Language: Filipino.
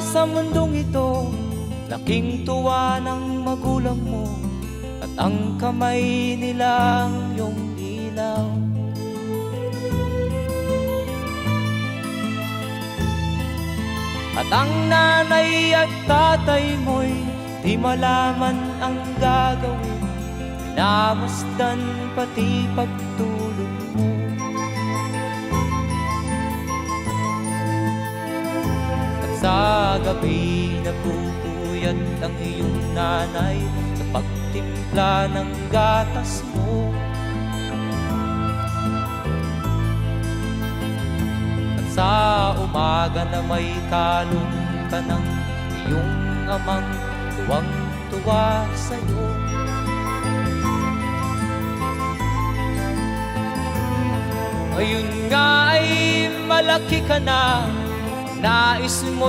sa mundong ito, laking tuwa ng magulang mo, at ang kamay nila ang iyong ilaw. At ang nanay at tatay mo'y di malaman ang gagawin, minamasdan pati pagtulog mo. At sa gabi napupuyat ang iyong nanay sa pagtimpla ng gatas mo. Sa umaga na may kalong ka ng iyong amang tuwang-tuwa sa'yo. Ngayon nga ay malaki ka na, nais mo